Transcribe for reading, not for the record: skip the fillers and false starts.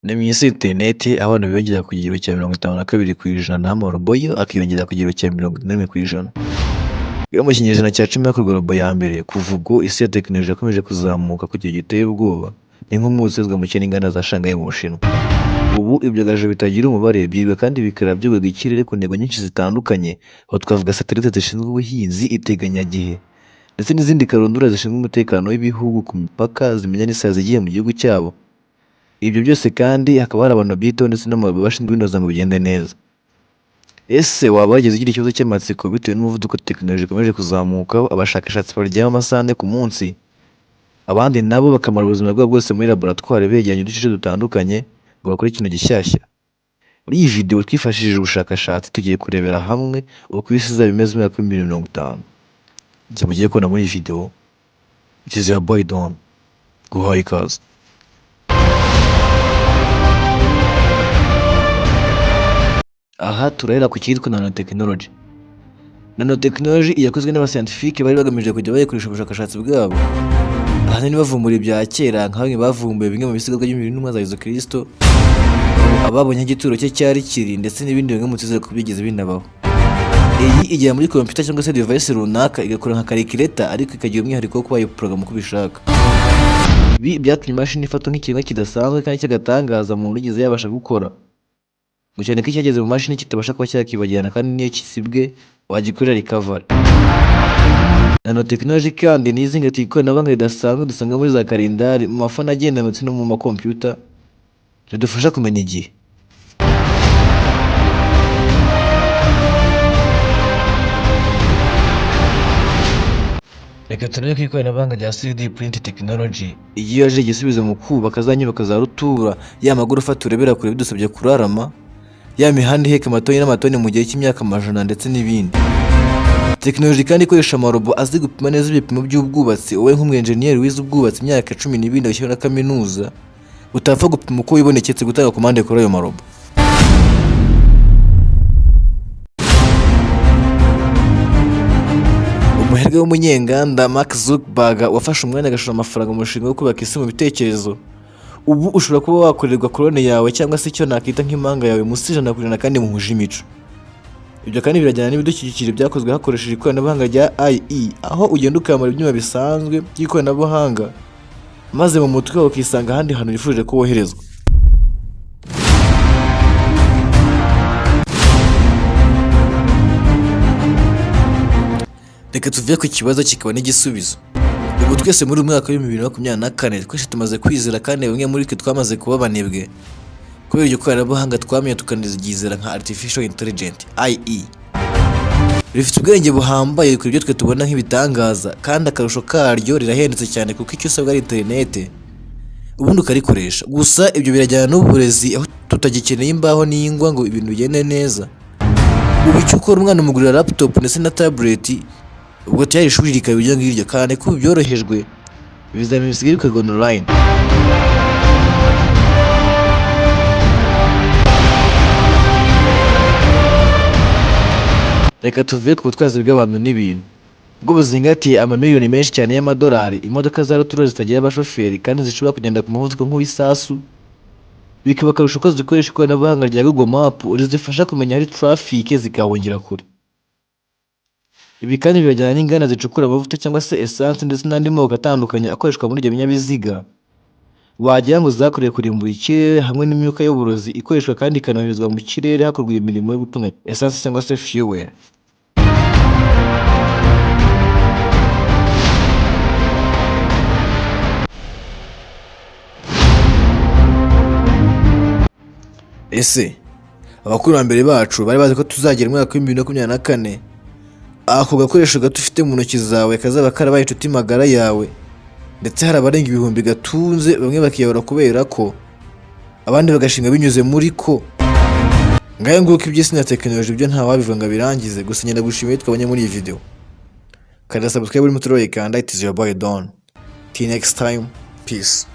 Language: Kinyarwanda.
Ni mu isi y'interineti aho abantu biyongera ku kigero cya 52% naho amarobo yo akiyongera ku kigero cya 41%. Rero mu kinyejana cya 10 hakorwa robo ya mbere, kuva ubwo isi ya tekinoloji yakomeje kuzamuka ku kigero giteye ubwoba. Ni nk'umwotsi uzwa mu kirere n'inganda za Shanghai mu Bushinwa. Ubu ibyogajuru bitagira umubare byibwa kandi bikaba byugaga ikirere ku ntego nyinshi zitandukanye, aho twavuga satelite zishinzwe ubuhinzi, iteganyagihe ndetse n'izindi karundura zishinzwe umutekano w'ibihugu ku mipaka zimenya n'isaha zigiye mu gihugu cyabo. Ibyo byose kandi hakaba hari abantu babyitaho ndetse n'amarobo bashinzwe kubinoza ngo bigende neza. Ese waba wageze ugira ikibazo cy'amatsiko bitewe n'umuvuduko tekinoloji ikomeje kuzamukaho? Abashakashatsi baryama amasaha ane ku munsi, abandi nabo bakamara ubuzima bwabo bwose muri laboratwari begeranya uduce dutandukanye ngo bakore ikintu gishyashya. Muri iyi video twifashishije ubushakashatsi tugiye kurebera hamwe uko isi izaba imeze mu myaka 2050. Ibyo mugiye kubona muri iyi video, it is your boy Don. Guhaye ikaze. Aha turahera ku cyitwa nanotechnology. Nanotechnology yakozwe n'abascientifique bari bagamije kujya bayikoresha ubushakashatsi bwabo. Ahanini bavumbura ibya kera nka bamwe bavumbuye bimwe mu bisigazwa by'imibiri n'intumwa za Yezu Kristo, ababonye igituro cye cyari kiri ndetse n'ibindi bimwe mu tizere kubigeze binabaho. Iyi igera muri computer cyangwa se device runaka igakora nka calculator ariko ikagira umwihariko wo kuba yayiprogram uko bishaka. Ibi byatumye imashini ifatwa nk'ikintu kidasanzwe kandi cy'agatangaza mu ngize yabasha gukora. Gucyane ko icyageze mu mashini kitabasha kuba cyakibagirana kandi niyo kisibwe wagikorera recovery. Nanotechnology kandi ni izingatiye ikoranabuhanga ridasanzwe dusanga muri za kalendari, mu mafone agendanwa ndetse no mu makompiyuta ridufasha kumenya igihe. Reka turebe ko ikoranabuhanga rya 3D print technology iyo yaje igisubizo mu kubaka za nyubako za rutura, ya magorofa turebera kure bidusabye kurarama, ya mihanda iheka amatoni n'amatoni mu gihe cy'imyaka amajana ndetse n'ibindi. Tekinoloji kandi ikoresha amarobo azi gupima neza ibipimo by'ubwubatsi. Wowe nk'umwenjeniyeri wize ubwubatsi imyaka 12 agashyira na kaminuza, utapfa gupima uko wiboneketse gutanga komande kuri ayo marobo. Umuherwe w'umunyenganda Mark Zuckerberg wafashe umwanya agashora amafaranga mu mushinga wo kubaka isi mu bitekerezo. Ubu ushobora kuba wakorerwa korone yawe cyangwa se icyo nakita nk'impanga yawe munsi ijana kandi muhuje imico. Ibyo kandi birajyana n'ibidukikije byakozwe hakoresheje ikoranabuhanga rya IE, aho ugenda ukamara ibyuma bisanzwe by'ikoranabuhanga maze mu mutwe wawe ukisanga ahandi hantu wifuje ko woherezwa. Reka tuvuye ku kibazo kikaba n'igisubizo. Ubu twese muri umwaka wa 2024 twese tumaze kwizera kandi bamwe muri twe twamaze kuba banebwe kubera iryo koranabuhanga twamenye tukanizigizera nka artificial intelligence IE. Rifite ubwenge buhambaye kuri ibyo twe tubona nk'ibitangaza, kandi akarusho karyo rirahendutse cyane kuko icyo usabwa ari internet ubundi ukarikoresha. Gusa ibyo birajyana n'uburezi, aho tutagikeneye imbaho n'ingwa ngo ibintu bigende neza. Ubu icyo ukora umwana umugurira laptop ndetse na tablet, ubwo cyari ishuri rikaba iryo ngiryo, kandi ko byorohejwe ibizamini bisigaye bikorwa online. Reka tuvuye ku butwazi bw'abantu n'ibintu. Ubwo buzingatiye amamiliyoni menshi cyane y'amadolari, imodoka za rutura zitagira abashoferi kandi zishobora kugenda ku muvuduko nk'uw'isasu, bikaba akarusho ko zikoresha ikoranabuhanga rya Google Map rizifasha kumenya ahari traffic zikahungira kure. Ibi kandi birajyana n'inganda zicukura amavuta cyangwa se essence ndetse n'andi moko atandukanye akoreshwa muri ibyo binyabiziga, wagira ngo zakorewe kurimbura ikirere hamwe n'imyuka y'uburozi ikoreshwa kandi ikanoherezwa mu kirere hakorwa imirimo yo gutunga essence cyangwa se fuel. Ese abakurambere bacu bari bazi ko tuzagera mu mwaka wa 2024 ako gakoresho gato ufite mu ntoki zawe kazaba karabaye inshuti magara yawe, ndetse hari abarenga ibihumbi gatunze, bamwe bakiyahura kubera ko, abandi bagashinga binyuze muri ko. Ngayo nguko iby'isi na tekinoloji byo nta wabivuga ngo birangize. Gusa nyenda gushimira twabonye muri iyi video. Kandi subscribe muri mutoro ikanda. It is your boy Don. Till next time, peace.